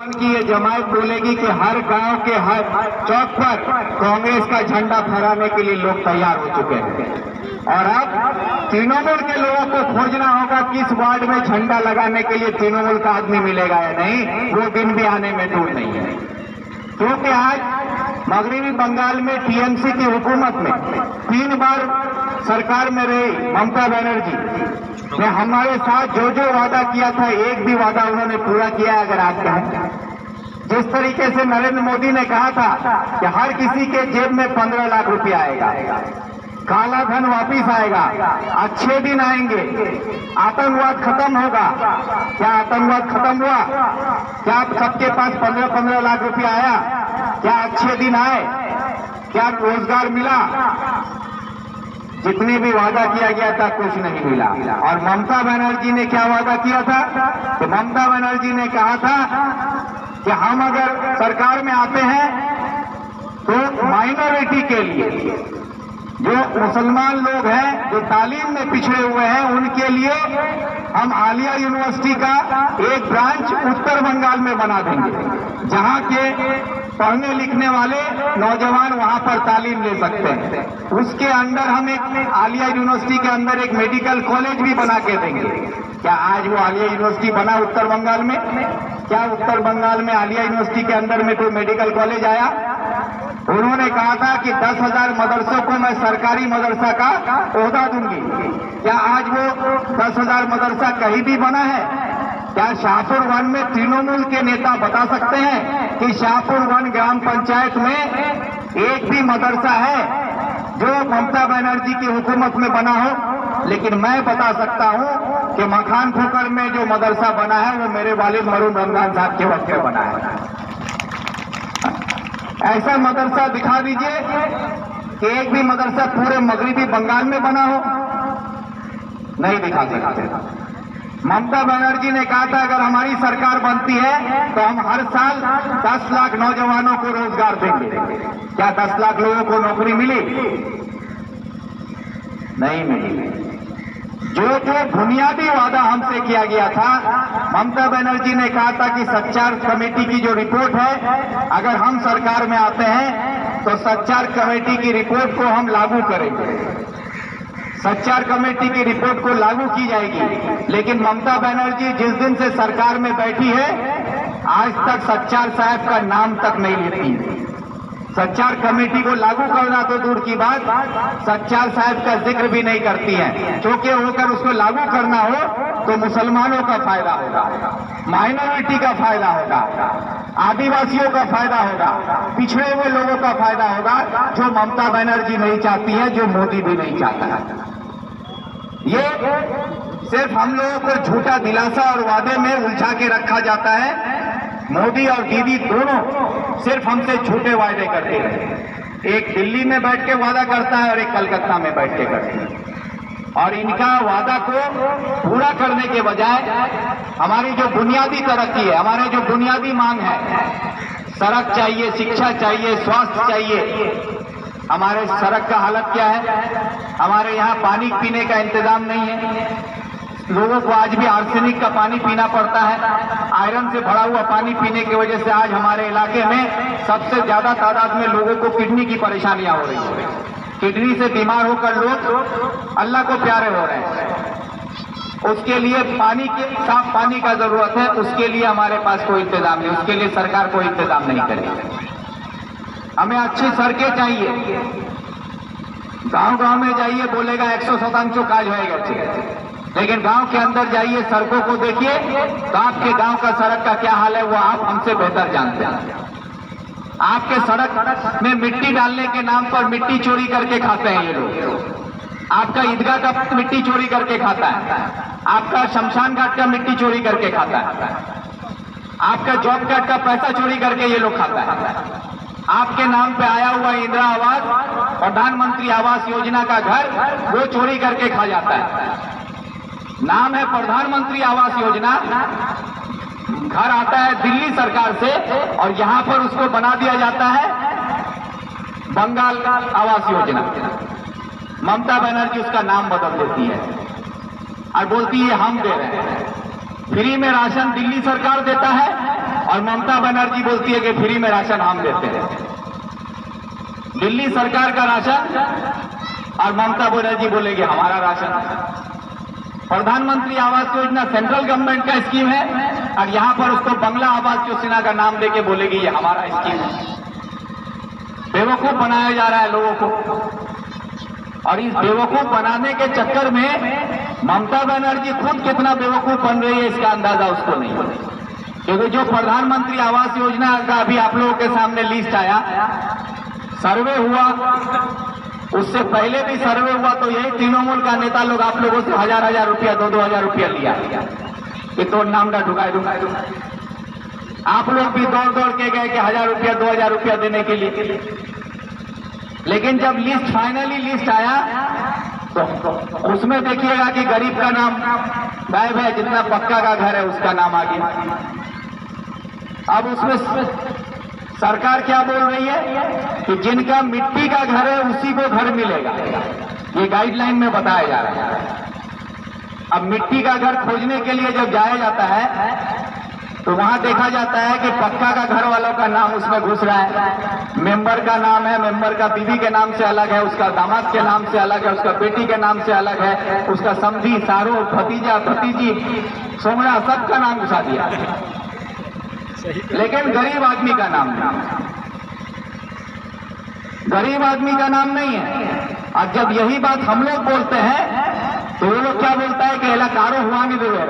की ये जमात बोलेगी कि हर गांव के हर चौक पर कांग्रेस का झंडा फहराने के लिए लोग तैयार हो चुके हैं। और अब तृणमूल के लोगों को खोजना होगा किस वार्ड में झंडा लगाने के लिए तृणमूल का आदमी मिलेगा या नहीं, वो दिन भी आने में दूर नहीं है। क्योंकि आज मगरबी बंगाल में टीएमसी की हुकूमत में 3 बार सरकार में रही ममता बनर्जी ने हमारे साथ जो जो वादा किया था, एक भी वादा उन्होंने पूरा किया है। अगर आप कहें जिस तरीके से नरेंद्र मोदी ने कहा था कि हर किसी के जेब में 15 लाख रुपया आएगा, काला धन वापिस आएगा, अच्छे दिन आएंगे, आतंकवाद खत्म होगा। क्या आतंकवाद खत्म हुआ? क्या सबके पास 15-15 लाख रुपया आया? क्या अच्छे दिन आए? क्या रोजगार मिला? जितने भी वादा किया गया था कुछ नहीं मिला। और ममता बनर्जी ने क्या वादा किया था? तो ममता बनर्जी ने कहा था कि हम अगर सरकार में आते हैं तो माइनॉरिटी के लिए, जो मुसलमान लोग हैं, जो तालीम में पिछड़े हुए हैं, उनके लिए हम आलिया यूनिवर्सिटी का एक ब्रांच उत्तर बंगाल में बना देंगे, जहां के पढ़ने लिखने वाले नौजवान वहां पर तालीम ले सकते हैं। उसके अंदर हम एक आलिया यूनिवर्सिटी के अंदर एक मेडिकल कॉलेज भी बना के देंगे। क्या आज वो आलिया यूनिवर्सिटी बना उत्तर बंगाल में? क्या उत्तर बंगाल में आलिया यूनिवर्सिटी के अंदर में कोई मेडिकल कॉलेज आया? उन्होंने कहा था कि 10,000 मदरसों को मैं सरकारी मदरसा का ओहदा दूंगी। क्या आज वो 10,000 मदरसा कहीं भी बना है? क्या शाहपुर वन में तृणमूल के नेता बता सकते हैं कि शाहपुर वन ग्राम पंचायत में एक भी मदरसा है जो ममता बनर्जी की हुकूमत में बना हो? लेकिन मैं बता सकता हूं कि मखान फुकर में जो मदरसा बना है वो मेरे वालिद मरूम रमजान साहब के वक्त में बना है। ऐसा मदरसा दिखा दीजिए कि एक भी मदरसा पूरे मगरबी बंगाल में बना हो। नहीं दिखा सकते। ममता बनर्जी ने कहा था अगर हमारी सरकार बनती है तो हम हर साल 10 लाख नौजवानों को रोजगार देंगे। क्या 10 लाख लोगों को नौकरी मिली? नहीं मिली। जो बुनियादी वादा हमसे किया गया था, ममता बनर्जी ने कहा था कि सच्चार कमेटी की जो रिपोर्ट है, अगर हम सरकार में आते हैं तो सच्चार कमेटी की रिपोर्ट को हम लागू करेंगे, सच्चार कमेटी की रिपोर्ट को लागू की जाएगी। लेकिन ममता बनर्जी जिस दिन से सरकार में बैठी है, आज तक सच्चार साहब का नाम तक नहीं लेती। सच्चार कमेटी को लागू करना तो दूर की बात, सच्चार साहब का जिक्र भी नहीं करती है। क्योंकि होकर उसको लागू करना हो तो मुसलमानों का फायदा होगा, माइनॉरिटी का फायदा होगा, आदिवासियों का फायदा होगा, पिछड़े हुए लोगों का फायदा होगा, जो ममता बनर्जी नहीं चाहती है, जो मोदी भी नहीं चाहता है। ये सिर्फ हम लोगों को झूठा दिलासा और वादे में उलझा के रखा जाता है। मोदी और दीदी दोनों सिर्फ हमसे झूठे वायदे करते रहे। एक दिल्ली में बैठ के वादा करता है और एक कलकत्ता में बैठ के करते हैं। और इनका वादा को पूरा करने के बजाय हमारी जो बुनियादी तरक्की है, हमारे जो बुनियादी मांग है, सड़क चाहिए, शिक्षा चाहिए, स्वास्थ्य चाहिए, हमारे सड़क का हालत क्या है? हमारे यहाँ पानी पीने का इंतजाम नहीं है। लोगों को आज भी आर्सेनिक का पानी पीना पड़ता है। आयरन से भरा हुआ पानी पीने की वजह से आज हमारे इलाके में सबसे ज्यादा तादाद में लोगों को किडनी की परेशानियां हो रही है। किडनी से बीमार होकर लोग अल्लाह को प्यारे हो रहे हैं। उसके लिए पानी के साफ पानी का जरूरत है। उसके लिए हमारे पास कोई इंतजाम नहीं, उसके लिए सरकार कोई इंतजाम नहीं करेगी। हमें अच्छी सड़कें चाहिए। गांव गांव में जाइए, बोलेगा 100% काज होएगा, लेकिन गांव के अंदर जाइए, सड़कों को देखिए तो आपके गांव का सड़क का क्या हाल है वो आप हमसे बेहतर जानते हैं। आपके सड़क में मिट्टी डालने के नाम पर मिट्टी चोरी करके खाते हैं ये लोग। आपका ईदगाह का मिट्टी चोरी करके खाता है, आपका शमशान घाट का मिट्टी चोरी करके खाता है, आपका जॉब कार्ड का पैसा चोरी करके ये लोग खाता है। आपके नाम पे आया हुआ इंदिरा आवास, प्रधानमंत्री आवास योजना का घर, वो चोरी करके खा जाता है। नाम है प्रधानमंत्री आवास योजना, घर आता है दिल्ली सरकार से और यहां पर उसको बना दिया जाता है बंगाल का आवास योजना। ममता बनर्जी उसका नाम बदल देती है और बोलती है हम दे रहे हैं। फ्री में राशन दिल्ली सरकार देता है और ममता बनर्जी बोलती है कि फ्री में राशन हम देते हैं। दिल्ली सरकार का राशन और ममता बनर्जी बोलेगी हमारा राशन। प्रधानमंत्री आवास योजना सेंट्रल गवर्नमेंट का स्कीम है और यहां पर उसको बंगला आवास योजना का नाम देके बोलेगी ये हमारा स्कीम है। बेवकूफ बनाया जा रहा है लोगों को, और इस बेवकूफ बनाने के चक्कर में ममता बनर्जी खुद कितना बेवकूफ बन रही है इसका अंदाजा उसको नहीं है। क्योंकि जो प्रधानमंत्री आवास योजना का अभी आप लोगों के सामने लिस्ट आया, सर्वे हुआ, उससे पहले भी सर्वे हुआ तो यही तृणमूल का नेता लोग आप लोगों से 1000-1000 रुपया 2-2000 रुपया लिया कि तो नाम ना ढुकाए। आप लोग भी दौड़ दौड़ के गए कि 1000 रुपया 2000 रुपया देने के लिए। लेकिन जब लिस्ट फाइनली लिस्ट आया तो उसमें देखिएगा कि गरीब का नाम गायब है, जितना पक्का का घर है उसका नाम आ गया। अब उसमें सरकार क्या बोल रही है कि जिनका मिट्टी का घर है उसी को घर मिलेगा, ये गाइडलाइन में बताया जा रहा है। अब मिट्टी का घर खोजने के लिए जब जाया जाता है तो वहां देखा जाता है कि पक्का का घर वालों का नाम उसमें घुस रहा है, मेंबर का नाम है, मेंबर का बीवी के नाम से अलग है, उसका दामाद के नाम से अलग है, उसका बेटी के नाम से अलग है, उसका समधी, सारो, भतीजा, भतीजी, सोमरा, सबका नाम घुसा दिया, लेकिन गरीब आदमी का नाम नहीं। गरीब आदमी का नाम नहीं है। और जब यही बात हम लोग बोलते हैं तो वो लोग क्या बोलता है कि इलाकारों हुआ नहीं देगा।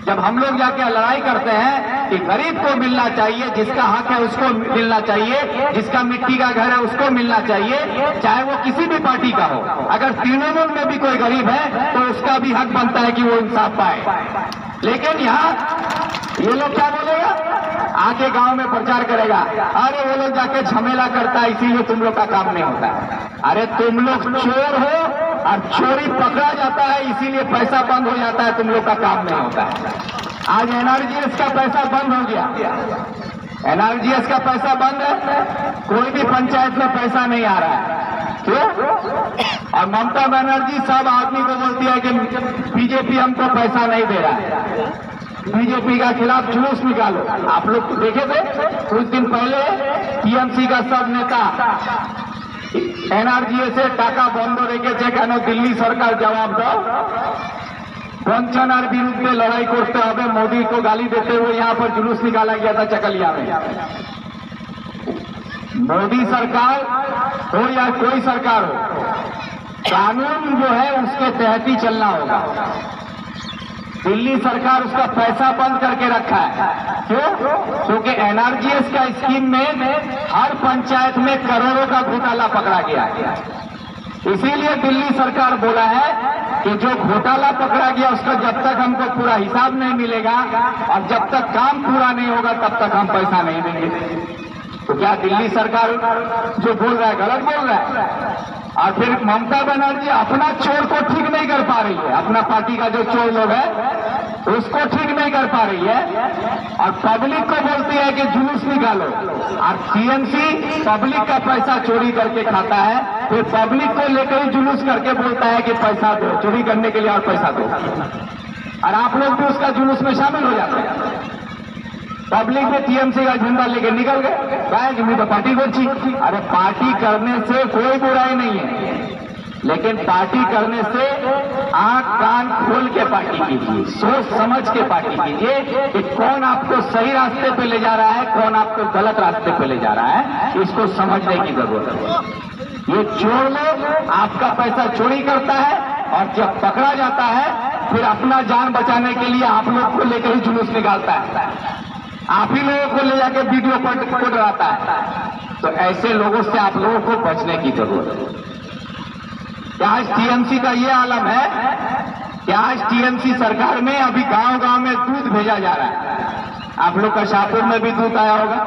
जब हम लोग जाके लड़ाई करते हैं कि गरीब को मिलना चाहिए, जिसका हक है उसको मिलना चाहिए, जिसका मिट्टी का घर है उसको मिलना चाहिए, चाहे वो किसी भी पार्टी का हो। अगर तृणमूल में भी कोई गरीब है तो उसका भी हक बनता है कि वो इंसाफ पाए। लेकिन यहाँ ये लोग क्या बोलेगा, आके गांव में प्रचार करेगा, अरे वो लोग जाके झमेला करता है इसीलिए तुम लोग का काम नहीं होता। अरे तुम लोग चोर हो और चोरी पकड़ा जाता है इसीलिए पैसा बंद हो जाता है, तुम लोग का काम नहीं होता है। आज एनआरजीएस का पैसा बंद हो गया, एनआरजीएस का पैसा बंद है, कोई भी पंचायत में पैसा नहीं आ रहा है। क्यों? और ममता बनर्जी सब आदमी को बोलती है कि बीजेपी हमको पैसा नहीं दे रहा है, बीजेपी का खिलाफ जुलूस निकालो। आप लोग तो देखे थे कुछ दिन पहले टीएमसी का सब नेता एनआरजीएस से टाका बंद রেখেছে কেন दिल्ली सरकार जवाब दो। वंचनार विरुद्ध लड़ाई करते हुए मोदी को गाली देते हुए यहाँ पर जुलूस निकाला गया था चकलिया में। मोदी सरकार हो या कोई सरकार हो, कानून जो है उसके तहत ही चलना होगा। दिल्ली सरकार उसका पैसा बंद करके रखा है। क्यों? क्योंकि एनआरजीएस का स्कीम में हर पंचायत में करोड़ों का घोटाला पकड़ा गया है। इसीलिए दिल्ली सरकार बोला है कि जो घोटाला पकड़ा गया उसका जब तक हमको पूरा हिसाब नहीं मिलेगा और जब तक काम पूरा नहीं होगा तब तक हम पैसा नहीं देंगे। तो क्या दिल्ली सरकार जो बोल रहा है गलत बोल रहा है? और फिर ममता बनर्जी अपना चोर को ठीक नहीं कर पा रही है, अपना पार्टी का जो चोर लोग है उसको ठीक नहीं कर पा रही है, और पब्लिक को बोलती है कि जुलूस निकालो। और टीएमसी पब्लिक का पैसा चोरी करके खाता है, फिर पब्लिक को लेकर ही जुलूस करके बोलता है कि पैसा दो, चोरी करने के लिए और पैसा दो। और आप लोग भी उसका जुलूस में शामिल हो जाते हैं। पब्लिक में टीएमसी का झंडा लेके निकल गए, कहा मैं तो पार्टी को छी। अरे पार्टी करने से कोई बुराई नहीं है, लेकिन पार्टी करने से आंख कान खोल के पार्टी कीजिए, सोच समझ के पार्टी कीजिए कि कौन आपको सही रास्ते पे ले जा रहा है, कौन आपको गलत रास्ते पे ले जा रहा है, इसको समझने की जरूरत है। ये चोर लोग आपका पैसा चोरी करता है और जब पकड़ा जाता है फिर अपना जान बचाने के लिए आप लोग को लेकर ही जुलूस निकालता है, आप ही लोगों को ले जाकर वीडियो को डराता है। तो ऐसे लोगों से आप लोगों को बचने की जरूरत है। क्या आज टीएमसी का ये आलम है? क्या आज टीएमसी सरकार में अभी गांव गांव में दूध भेजा जा रहा है? आप लोग का शाहपुर में भी दूध आया होगा,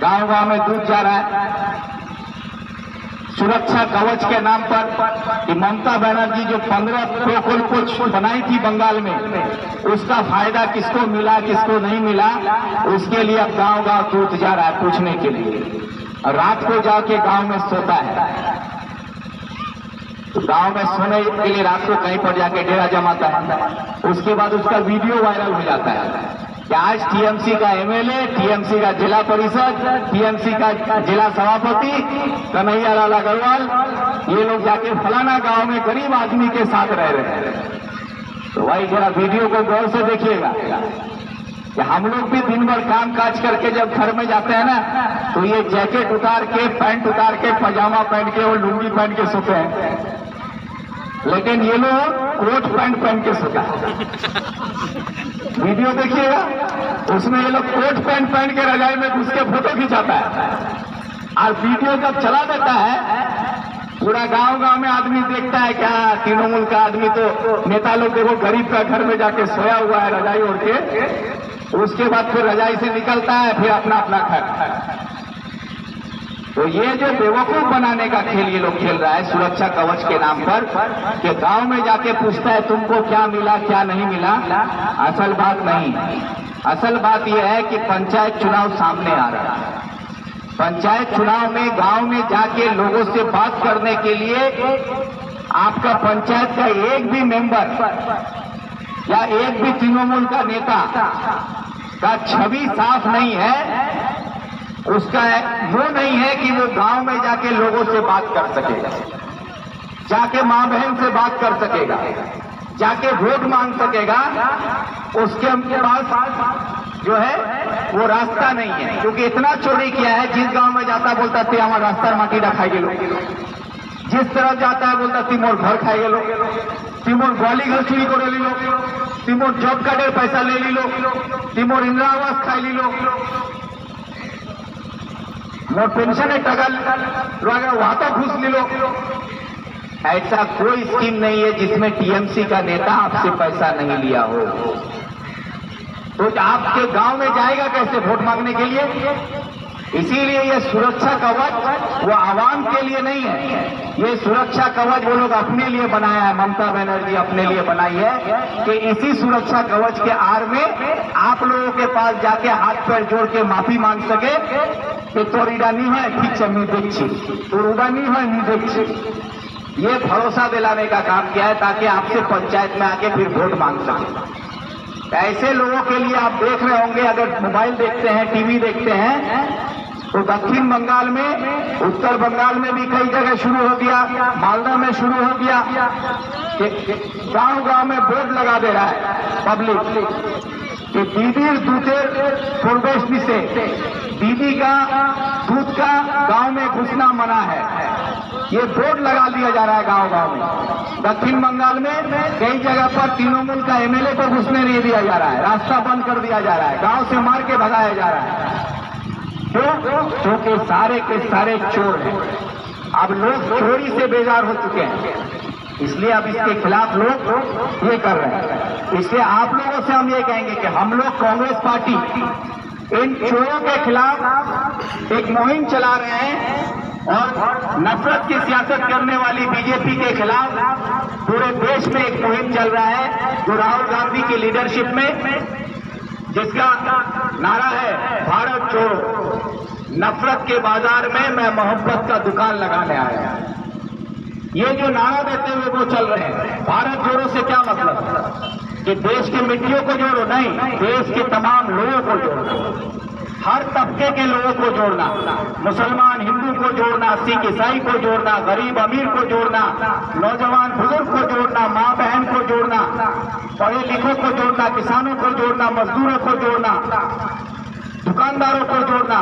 गांव गांव में दूध जा रहा है। सुरक्षा कवच के नाम पर कि ममता बनर्जी जो 15 प्रकल्प बनाई थी बंगाल में, उसका फायदा किसको मिला किसको नहीं मिला, उसके लिए अब गांव गांव दूध जा रहा है पूछने के लिए। और रात को जाके गांव में सोता है, तो गांव में सोने के लिए रात को कहीं पर जाके डेरा जमाता है, उसके बाद उसका वीडियो वायरल हो जाता है। कि आज टीएमसी का एमएलए, टीएमसी का जिला परिषद, टीएमसी का जिला सभापति कन्हैया लाल अग्रवाल, ये लोग जाके फलाना गांव में गरीब आदमी के साथ रह रहे हैं। तो भाई जरा वीडियो को गौर से देखिएगा कि हम लोग भी दिन भर काम काज करके जब घर में जाते हैं ना, तो ये जैकेट उतार के, पैंट उतार के, पजामा पहन के और लुंगी पहन के सोते हैं, लेकिन ये लोग कोट पैंट पहन के सोता है। वीडियो देखिएगा, उसमें ये लोग कोट पैंट पहन के रजाई में घुस के फोटो खिंचाता है, और वीडियो जब चला देता है पूरा गांव गांव में आदमी देखता है क्या तृणमूल का आदमी, तो नेता लोग देखो गरीब का घर में जाके सोया हुआ है रजाई ओढ़ के, उसके बाद फिर रजाई से निकलता है, फिर अपना अपना घर। तो ये जो बेवकूफ बनाने का खेल ये लोग खेल रहा है सुरक्षा कवच के नाम पर, कि गांव में जाके पूछता है तुमको क्या मिला क्या नहीं मिला। असल बात नहीं, असल बात यह है कि पंचायत चुनाव सामने आ रहा है। पंचायत चुनाव में गांव में जाके लोगों से बात करने के लिए आपका पंचायत का एक भी मेंबर या एक भी तृणमूल का नेता का छवि साफ नहीं है, उसका वो नहीं है कि वो गांव में जाके लोगों से बात कर सकेगा, जाके मां बहन से बात कर सकेगा, जाके वोट मांग सकेगा। उसके पास जो है वो रास्ता नहीं है, क्योंकि इतना चोरी किया है। जिस गांव में जाता बोलता थे हमारा रास्ता माटी रखाई गेलो, जिस तरफ जाता है बोलता तिमोर घर खाई गेलो, तिमोर ग्वाली घर चुरी करे लीलो, तिमोर जॉब कार्डेर पैसा ले लीलो, तिमोर इंदिरा आवास खाई लीलो, मोर पेंशन टका वहां तक घुस लीलो। ऐसा कोई स्कीम नहीं है जिसमें टीएमसी का नेता आपसे पैसा नहीं लिया हो। तो आपके गांव में जाएगा कैसे वोट मांगने के लिए? इसीलिए ये सुरक्षा कवच वो आवाम के लिए नहीं है, ये सुरक्षा कवच वो लोग अपने लिए बनाया है, ममता बनर्जी अपने लिए बनाई है कि इसी सुरक्षा कवच के आड़ में आप लोगों के पास जाके हाथ पैर जोड़ के माफी मांग सके कि तोर इडा नहीं है ठीक है मैं देखी, तोर उडा नहीं है मैं देखी। ये भरोसा दिलाने का काम किया है ताकि आपसे पंचायत में आके फिर वोट मांग सके। ऐसे लोगों के लिए आप देख रहे होंगे, अगर मोबाइल देखते हैं, टीवी देखते हैं, तो दक्षिण बंगाल में, उत्तर बंगाल में भी कई जगह शुरू हो गया, मालदा में शुरू हो गया कि गांव गांव में बोर्ड लगा दे रहा है पब्लिक कि दीदी दूधेर प्रवेश से, दीदी का दूध का गांव में घुसना मना है। ये बोर्ड लगा दिया जा रहा है गांव गांव में। दक्षिण बंगाल में कई जगह पर तृणमूल का एमएलए को घुसने नहीं दिया जा रहा है, रास्ता बंद कर दिया जा रहा है, गांव से मार के भगाया जा रहा है। क्यों? क्योंकि सारे के सारे चोर हैं। अब लोग चोरी से बेजार हो चुके हैं, इसलिए अब इसके खिलाफ लोग ये कर रहे हैं। इसलिए आप लोगों से हम ये कहेंगे कि हम लोग कांग्रेस पार्टी इन चोरों के खिलाफ एक मुहिम चला रहे हैं, और नफरत की सियासत करने वाली बीजेपी के खिलाफ पूरे देश में एक मुहिम चल रहा है, जो राहुल गांधी की लीडरशिप में, जिसका नारा है भारत छोड़ो, नफरत के बाजार में मैं मोहब्बत का दुकान लगाने आया। ये जो नारा देते हुए वो चल रहे हैं, भारत जोड़ो से क्या मतलब कि देश की मिट्टियों को जोड़ो, नहीं, देश के तमाम लोगों को जोड़ो, हर तबके के लोगों को जोड़ना, मुसलमान हिंदू को जोड़ना, सिख ईसाई को जोड़ना, गरीब अमीर को जोड़ना, नौजवान बुजुर्ग को जोड़ना, माँ बहन को जोड़ना, पढ़े लिखों को जोड़ना, किसानों को जोड़ना, मजदूरों को जोड़ना, दुकानदारों को जोड़ना,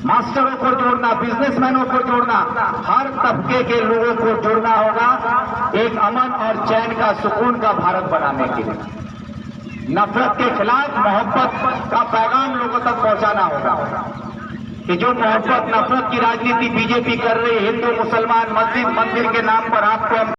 मास्टरों को जोड़ना, बिजनेसमैनों को जोड़ना, हर तबके के लोगों को जोड़ना होगा एक अमन और चैन का, सुकून का भारत बनाने के लिए। नफरत के खिलाफ मोहब्बत का पैगाम लोगों तक पहुंचाना होगा कि जो मोहब्बत नफरत की राजनीति बीजेपी कर रही है, हिंदू मुसलमान मस्जिद मंदिर के नाम पर आपको